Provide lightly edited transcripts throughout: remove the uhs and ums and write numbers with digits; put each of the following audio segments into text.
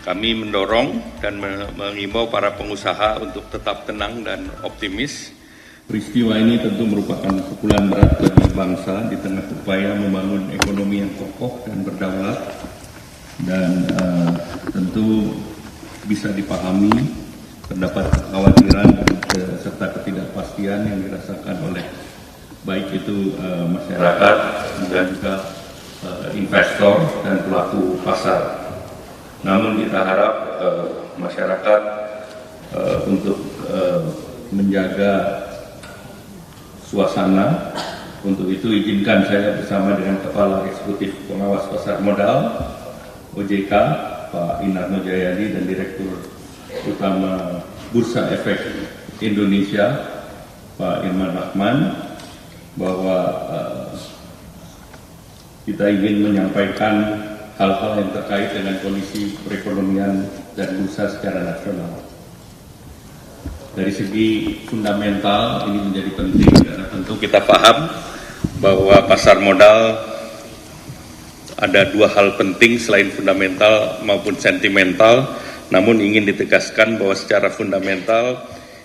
Kami mendorong dan mengimbau para pengusaha untuk tetap tenang dan optimis. Peristiwa ini tentu merupakan pukulan berat bagi bangsa di tengah upaya membangun ekonomi yang kokoh dan berdaulat, dan tentu bisa dipahami terdapat kekhawatiran serta ketidakpastian yang dirasakan oleh baik itu masyarakat dan juga investor dan pelaku pasar. Namun kita harap masyarakat untuk menjaga suasana. Untuk itu izinkan saya bersama dengan Kepala Eksekutif Pengawas Pasar Modal OJK Pak Inarno Jayadi dan Direktur Utama Bursa Efek Indonesia Pak Irman Rahman bahwa kita ingin menyampaikan hal-hal yang terkait dengan kondisi perekonomian dan bursa secara nasional. Dari segi fundamental ini menjadi penting karena tentu kita paham bahwa pasar modal ada dua hal penting selain fundamental maupun sentimental, namun ingin ditegaskan bahwa secara fundamental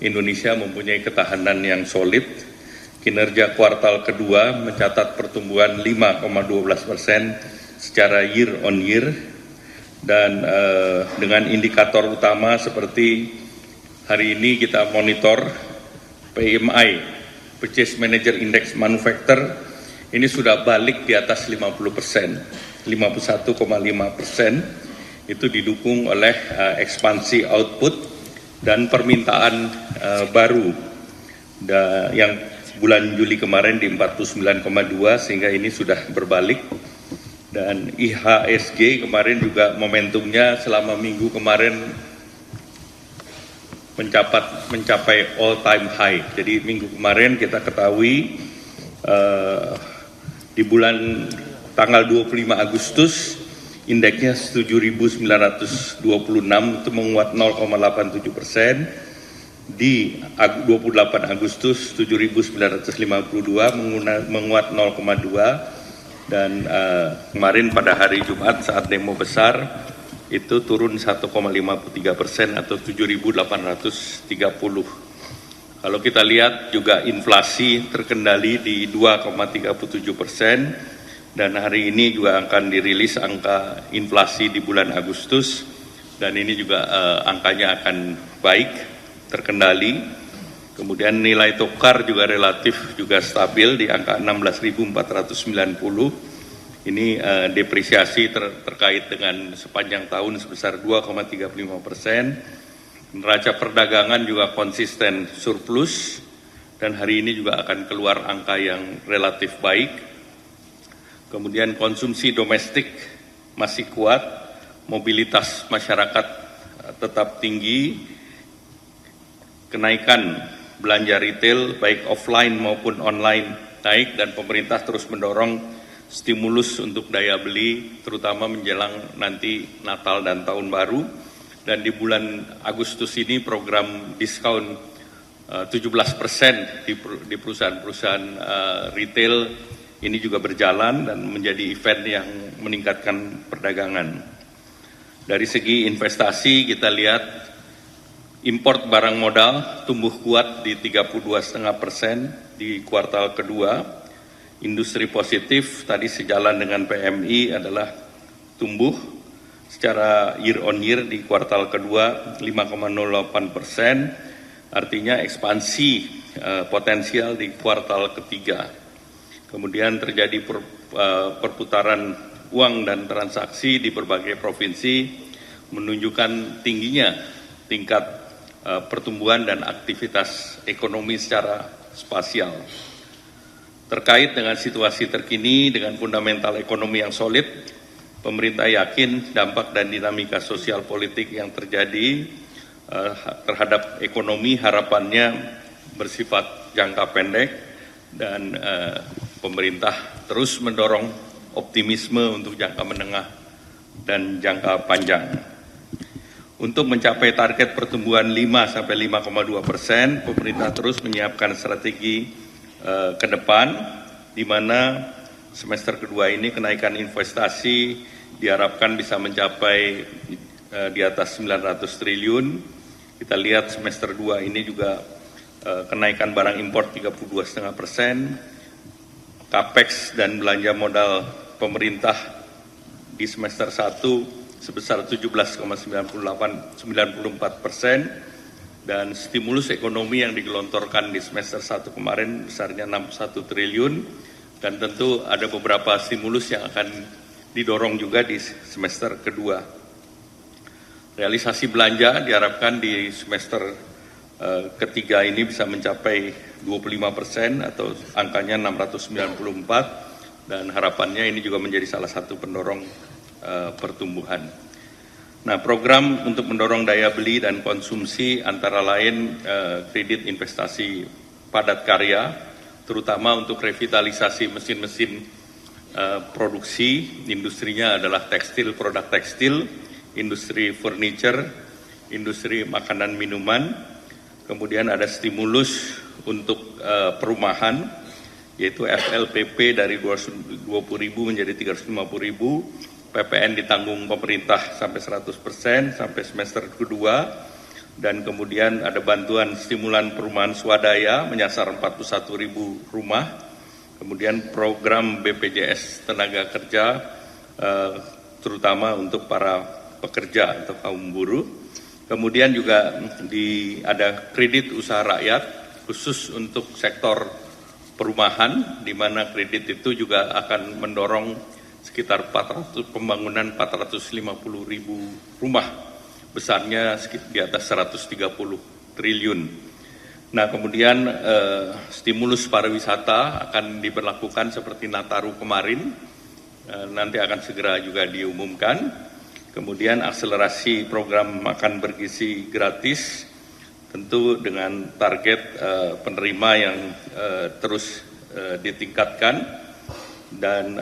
Indonesia mempunyai ketahanan yang solid. Kinerja kuartal kedua mencatat pertumbuhan 5,12% secara year on year, dan dengan indikator utama seperti hari ini kita monitor PMI, Purchase Manager Index Manufacture, ini sudah balik di atas 50%, 51,5%, itu didukung oleh ekspansi output dan permintaan baru yang bulan Juli kemarin di 49,2, sehingga ini sudah berbalik. Dan IHSG kemarin juga momentumnya selama minggu kemarin mencapai all time high. Jadi minggu kemarin kita ketahui di bulan tanggal 25 Agustus indeksnya 7.926 itu menguat 0,87%. Di 28 Agustus 7.952 menguat 0,2%. Dan kemarin pada hari Jumat saat demo besar itu turun 1,53% atau 7.830. Kalau kita lihat juga inflasi terkendali di 2,37%, dan hari ini juga akan dirilis angka inflasi di bulan Agustus, dan ini juga angkanya akan baik, terkendali. Kemudian nilai tukar juga relatif juga stabil di angka 16.490. Ini depresiasi terkait dengan sepanjang tahun sebesar 2,35%. Neraca perdagangan juga konsisten surplus, dan hari ini juga akan keluar angka yang relatif baik. Kemudian konsumsi domestik masih kuat, mobilitas masyarakat tetap tinggi, kenaikan belanja retail baik offline maupun online naik, dan pemerintah terus mendorong stimulus untuk daya beli terutama menjelang nanti Natal dan Tahun Baru. Dan di bulan Agustus ini program diskon 17% di perusahaan-perusahaan retail ini juga berjalan dan menjadi event yang meningkatkan perdagangan. Dari segi investasi kita lihat import barang modal tumbuh kuat di 32,5% di kuartal kedua. Industri positif tadi sejalan dengan PMI adalah tumbuh secara year on year di kuartal kedua 5,08%, artinya ekspansi potensial di kuartal ketiga. Kemudian terjadi perputaran uang dan transaksi di berbagai provinsi menunjukkan tingginya tingkat pertumbuhan dan aktivitas ekonomi secara spasial. Terkait dengan situasi terkini dengan fundamental ekonomi yang solid, pemerintah yakin dampak dan dinamika sosial politik yang terjadi terhadap ekonomi harapannya bersifat jangka pendek, dan pemerintah terus mendorong optimisme untuk jangka menengah dan jangka panjang. Untuk mencapai target pertumbuhan 5-5,2%, pemerintah terus menyiapkan strategi ke depan, di mana semester kedua ini kenaikan investasi diharapkan bisa mencapai di atas 900 triliun. Kita lihat semester 2 ini juga kenaikan barang impor 32,5%, capex dan belanja modal pemerintah di semester 1 sebesar 17,94%, dan stimulus ekonomi yang digelontorkan di semester 1 kemarin besarnya 61 triliun, dan tentu ada beberapa stimulus yang akan didorong juga di semester kedua. Realisasi belanja diharapkan di semester ketiga ini bisa mencapai 25% atau angkanya 694, dan harapannya ini juga menjadi salah satu pendorong pertumbuhan. Nah, program untuk mendorong daya beli dan konsumsi antara lain kredit investasi padat karya, terutama untuk revitalisasi mesin-mesin produksi. Industrinya adalah tekstil, produk tekstil, industri furniture, industri makanan minuman. Kemudian ada stimulus untuk perumahan, yaitu FLPP dari 220.000 menjadi 350.000, PPN ditanggung pemerintah sampai 100% sampai semester kedua, dan kemudian ada bantuan stimulan perumahan swadaya menyasar 41.000 rumah, kemudian program BPJS tenaga kerja terutama untuk para pekerja atau kaum buruh. Kemudian juga ada kredit usaha rakyat khusus untuk sektor perumahan, di mana kredit itu juga akan mendorong sekitar pembangunan 450.000 rumah, besarnya di atas 130 triliun. Nah, kemudian stimulus pariwisata akan diberlakukan seperti Nataru kemarin, nanti akan segera juga diumumkan. Kemudian akselerasi program makan bergizi gratis, tentu dengan target penerima yang terus ditingkatkan, dan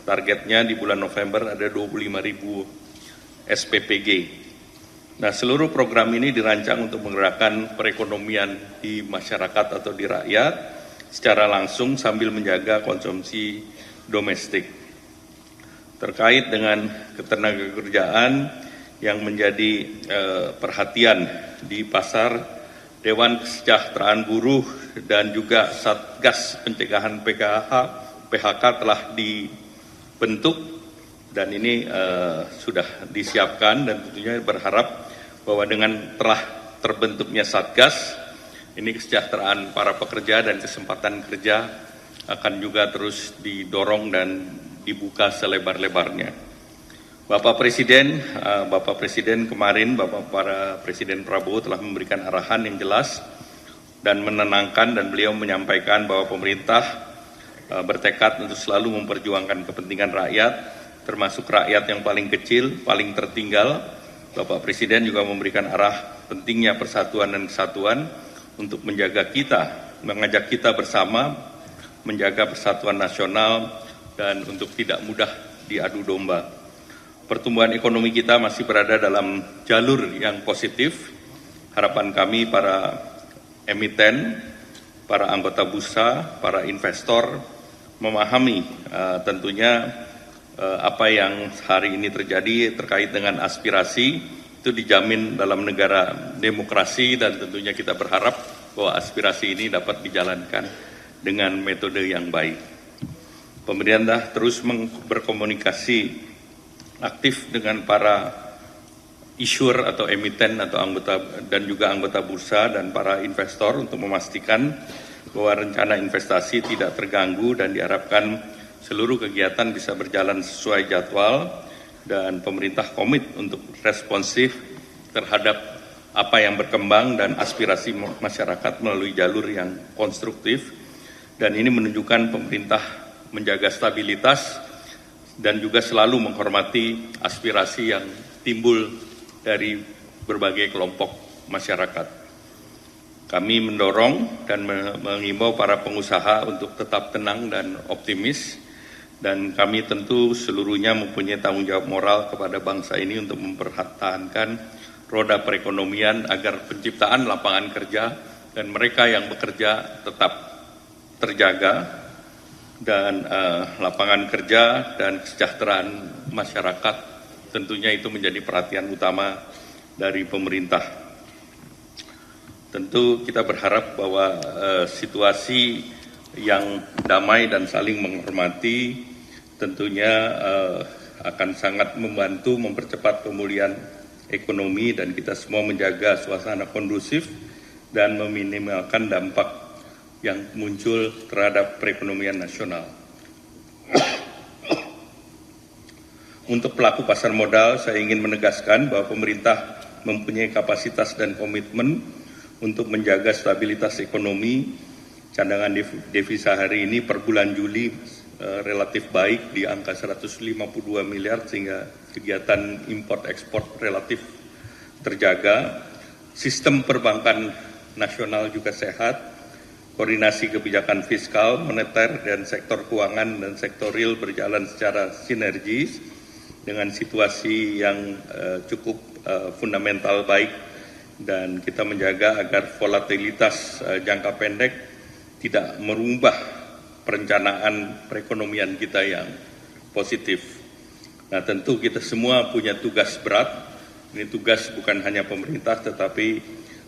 targetnya di bulan November ada 25.000 SPPG. Nah, seluruh program ini dirancang untuk menggerakkan perekonomian di masyarakat atau di rakyat secara langsung sambil menjaga konsumsi domestik. Terkait dengan ketenagakerjaan yang menjadi perhatian di pasar, Dewan Kesejahteraan Buruh dan juga Satgas Pencegahan PHK telah dibentuk, dan ini sudah disiapkan, dan tentunya berharap bahwa dengan telah terbentuknya Satgas, ini kesejahteraan para pekerja dan kesempatan kerja akan juga terus didorong dan dibuka selebar-lebarnya. Bapak Presiden kemarin, para Presiden Prabowo telah memberikan arahan yang jelas dan menenangkan, dan beliau menyampaikan bahwa pemerintah bertekad untuk selalu memperjuangkan kepentingan rakyat, termasuk rakyat yang paling kecil, paling tertinggal. Bapak Presiden juga memberikan arah pentingnya persatuan dan kesatuan untuk mengajak kita bersama menjaga persatuan nasional, dan untuk tidak mudah diadu domba. Pertumbuhan ekonomi kita masih berada dalam jalur yang positif. Harapan kami para emiten, para anggota bursa, para investor memahami tentunya apa yang hari ini terjadi terkait dengan aspirasi itu dijamin dalam negara demokrasi, dan tentunya kita berharap bahwa aspirasi ini dapat dijalankan dengan metode yang baik. Pemerintah terus berkomunikasi aktif dengan para issuer atau emiten atau anggota dan juga anggota bursa dan para investor untuk memastikan bahwa rencana investasi tidak terganggu, dan diharapkan seluruh kegiatan bisa berjalan sesuai jadwal, dan pemerintah komit untuk responsif terhadap apa yang berkembang dan aspirasi masyarakat melalui jalur yang konstruktif, dan ini menunjukkan pemerintah menjaga stabilitas dan juga selalu menghormati aspirasi yang timbul dari berbagai kelompok masyarakat. Kami mendorong dan mengimbau para pengusaha untuk tetap tenang dan optimis, dan kami tentu seluruhnya mempunyai tanggung jawab moral kepada bangsa ini untuk mempertahankan roda perekonomian agar penciptaan lapangan kerja dan mereka yang bekerja tetap terjaga, dan lapangan kerja dan kesejahteraan masyarakat tentunya itu menjadi perhatian utama dari pemerintah. Tentu kita berharap bahwa situasi yang damai dan saling menghormati tentunya akan sangat membantu mempercepat pemulihan ekonomi dan kita semua menjaga suasana kondusif dan meminimalkan dampak yang muncul terhadap perekonomian nasional. Untuk pelaku pasar modal, saya ingin menegaskan bahwa pemerintah mempunyai kapasitas dan komitmen untuk menjaga stabilitas ekonomi. Cadangan devisa hari ini per bulan Juli relatif baik di angka 152 miliar sehingga kegiatan import ekspor relatif terjaga. Sistem perbankan nasional juga sehat. Koordinasi kebijakan fiskal, moneter, dan sektor keuangan dan sektor real berjalan secara sinergis dengan situasi yang cukup fundamental baik, dan kita menjaga agar volatilitas jangka pendek tidak merubah perencanaan perekonomian kita yang positif. Nah, tentu kita semua punya tugas berat. Ini tugas bukan hanya pemerintah tetapi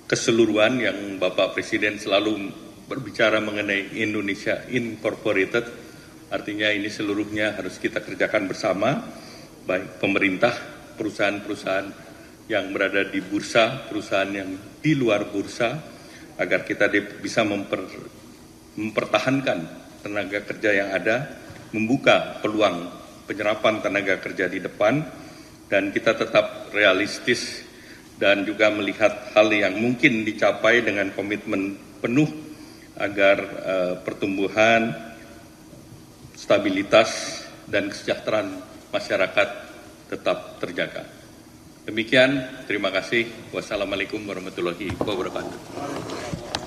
keseluruhan yang Bapak Presiden selalu berbicara mengenai Indonesia Incorporated. Artinya ini seluruhnya harus kita kerjakan bersama, baik pemerintah, perusahaan-perusahaan yang berada di bursa, perusahaan yang di luar bursa, agar kita bisa mempertahankan tenaga kerja yang ada, membuka peluang penyerapan tenaga kerja di depan, dan kita tetap realistis dan juga melihat hal yang mungkin dicapai dengan komitmen penuh agar pertumbuhan, stabilitas, dan kesejahteraan masyarakat tetap terjaga. Demikian, terima kasih. Wassalamualaikum warahmatullahi wabarakatuh.